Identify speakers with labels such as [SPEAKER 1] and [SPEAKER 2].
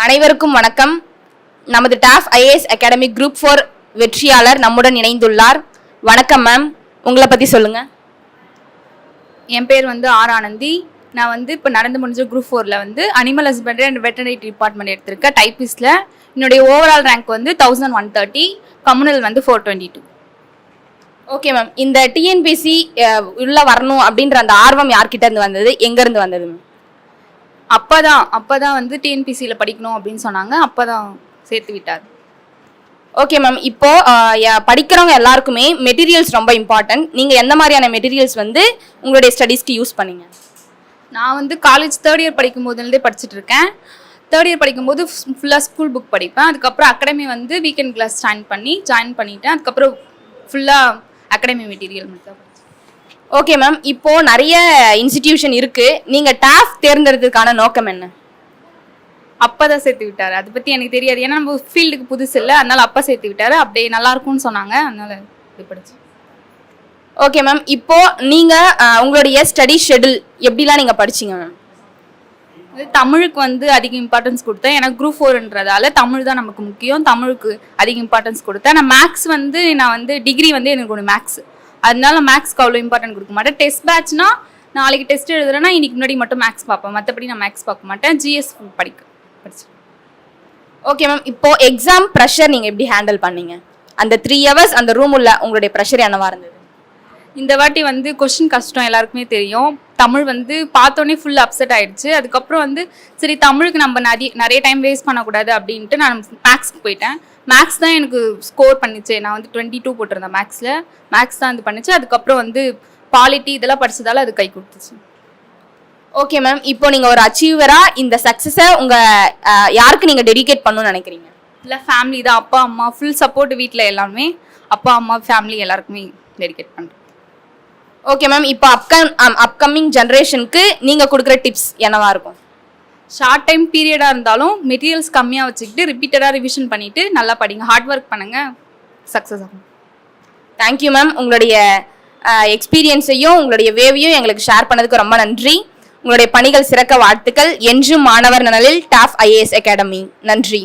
[SPEAKER 1] அனைவருக்கும் வணக்கம். நமது டாஃப் ஐஏஎஸ் அகாடமி குரூப் 4 வெற்றியாளர் நம்முடன் இணைந்துள்ளார். வணக்கம் மேம், உங்களை பற்றி சொல்லுங்கள்.
[SPEAKER 2] என் பேர் ஆர் ஆனந்தி. நான் இப்போ நடந்து முடிஞ்ச குரூப் 4ல் animal husbandry and veterinary department எடுத்திருக்கேன் டைப்பிஸ்டில். என்னுடைய overall rank 1130, communal 422.
[SPEAKER 1] Okay ma'am, இந்த டிஎன்பிசி உள்ள வரணும் அப்படின்ற அந்த ஆர்வம் யார்கிட்ட இருந்து வந்தது, எங்கேருந்து வந்தது மேம்?
[SPEAKER 2] அப்பா தான் டிஎன்பிசியில் படிக்கணும் அப்படின்னு சொன்னாங்க. அப்பா தான் சேர்த்து விட்டார்.
[SPEAKER 1] ஓகே மேம், இப்போ படிக்கிறவங்க எல்லாருக்குமே மெட்டீரியல்ஸ் ரொம்ப இம்பார்ட்டன்ட். நீங்கள் எந்த மாதிரியான மெட்டீரியல்ஸ் உங்களுடைய ஸ்டடீஸ்க்கு யூஸ் பண்ணீங்க?
[SPEAKER 2] நான் காலேஜ் 3rd இயர் படிக்கும் போதுலேருந்தே படிச்சுட்டு இருக்கேன். 3rd இயர் படிக்கும்போது ஃபுல்லாக ஸ்கூல் புக் படிப்பேன். அதுக்கப்புறம் அகாடமி வீக்கெண்ட் கிளாஸ் ஜாயின் பண்ணிட்டேன். அதுக்கப்புறம் ஃபுல்லாக அகாடமி மெட்டீரியல் மட்டும்.
[SPEAKER 1] ஓகே மேம், இப்போ நிறைய இன்ஸ்டிடியூஷன் இருக்கு. நீங்க டாஃப் தேர்ந்தெடுத்ததுக்கான நோக்கம் என்ன?
[SPEAKER 2] அப்பா தான் சேர்த்து விட்டாரு. அதை பத்தி எனக்கு தெரியாது, ஏன்னா நம்ம ஃபீல்டுக்கு புதுசு இல்லை. அதனால அப்பா சேர்த்து விட்டாரு. அப்படியே நல்லா இருக்கும்னு சொன்னாங்க, அதனால இது படிச்சேன்.
[SPEAKER 1] ஓகே மேம், இப்போ நீங்க உங்களுடைய ஸ்டடி ஷெட்யூல் எப்படிலாம் நீங்க படிச்சீங்க மேம்?
[SPEAKER 2] தமிழுக்கு அதிக இம்பார்ட்டன்ஸ் கொடுத்தேன். எனக்கு குரூப் 4ன்றதால தமிழ் தான் நமக்கு முக்கியம். தமிழுக்கு அதிக இம்பார்ட்டன்ஸ் கொடுத்தேன். நான் மேக்ஸ் நான் டிகிரி எனக்கு ஒரு மேக்ஸ், அதனால மேக்ஸ்க்கு அவ்வளோ இம்பார்ட்டன்ட் கொடுக்க மாட்டேன். டெஸ்ட் பேட்ச்னா நாளைக்கு டெஸ்ட் எழுதுறேன்னா இன்னைக்கு முன்னாடி மட்டும் மேக்ஸ் பார்ப்பேன், மற்றபடி நான் மேக்ஸ் பார்க்க மாட்டேன். ஜிஎஸ் படிச்சேன்.
[SPEAKER 1] ஓகே மேம், இப்போ எக்ஸாம் ப்ரெஷர் நீங்கள் எப்படி ஹேண்டில் பண்ணீங்க? அந்த 3 hours அந்த ரூம் உள்ள உங்களுடைய ப்ரெஷர் என்னவா இருந்தது?
[SPEAKER 2] இந்த வாட்டி கொஸ்டின் கஷ்டம் எல்லாருக்குமே தெரியும். தமிழ் பார்த்தோன்னே ஃபுல் அப்செட் ஆயிடுச்சு. அதுக்கப்புறம் சரி தமிழுக்கு நம்ம நிறைய டைம் வேஸ்ட் பண்ணக்கூடாது அப்படின்ட்டு நான் மேக்ஸ்க்கு போயிட்டேன். மேக்ஸ் தான் எனக்கு ஸ்கோர் பண்ணிச்சு. நான் 22 போட்டிருந்தேன் மேக்ஸில். மேக்ஸ் தான் பண்ணிச்சு. அதுக்கப்புறம் பாலிட்டி இதெல்லாம் படிச்சதால அது கை கொடுத்துச்சு.
[SPEAKER 1] ஓகே மேம், இப்போ நீங்கள் ஒரு அச்சீவராக இந்த சக்ஸஸை யாருக்கு நீங்கள் டெடிகேட் பண்ணணும்னு நினைக்கிறீங்க?
[SPEAKER 2] இல்லை ஃபேமிலி தான். அப்பா அம்மா ஃபுல் சப்போர்ட் வீட்டில் எல்லாருமே. அப்பா அம்மா ஃபேமிலி எல்லாருக்குமே டெடிகேட் பண்ணுறேன்.
[SPEAKER 1] ஓகே மேம், இப்போ அப்கமிங் ஜென்ரேஷனுக்கு நீங்கள் கொடுக்குற டிப்ஸ் என்னவா இருக்கும்?
[SPEAKER 2] ஷார்ட் டைம் பீரியடாக இருந்தாலும் மெட்டீரியல்ஸ் கம்மியாக வச்சுக்கிட்டு ரிப்பீட்டடாக ரிவிஷன் பண்ணிவிட்டு நல்லா படிங்க, ஹார்ட் ஒர்க் பண்ணுங்கள், சக்ஸஸ் ஆகும்.
[SPEAKER 1] தேங்க்யூ மேம், உங்களுடைய எக்ஸ்பீரியன்ஸையும் உங்களுடைய வேவையும் எங்களுக்கு ஷேர் பண்ணதுக்கு ரொம்ப நன்றி. உங்களுடைய பணிகள் சிறக்க வாழ்த்துக்கள். என்றும் மாணவர் நலனில் டாஃப் ஐஏஎஸ் அகாடமி. நன்றி.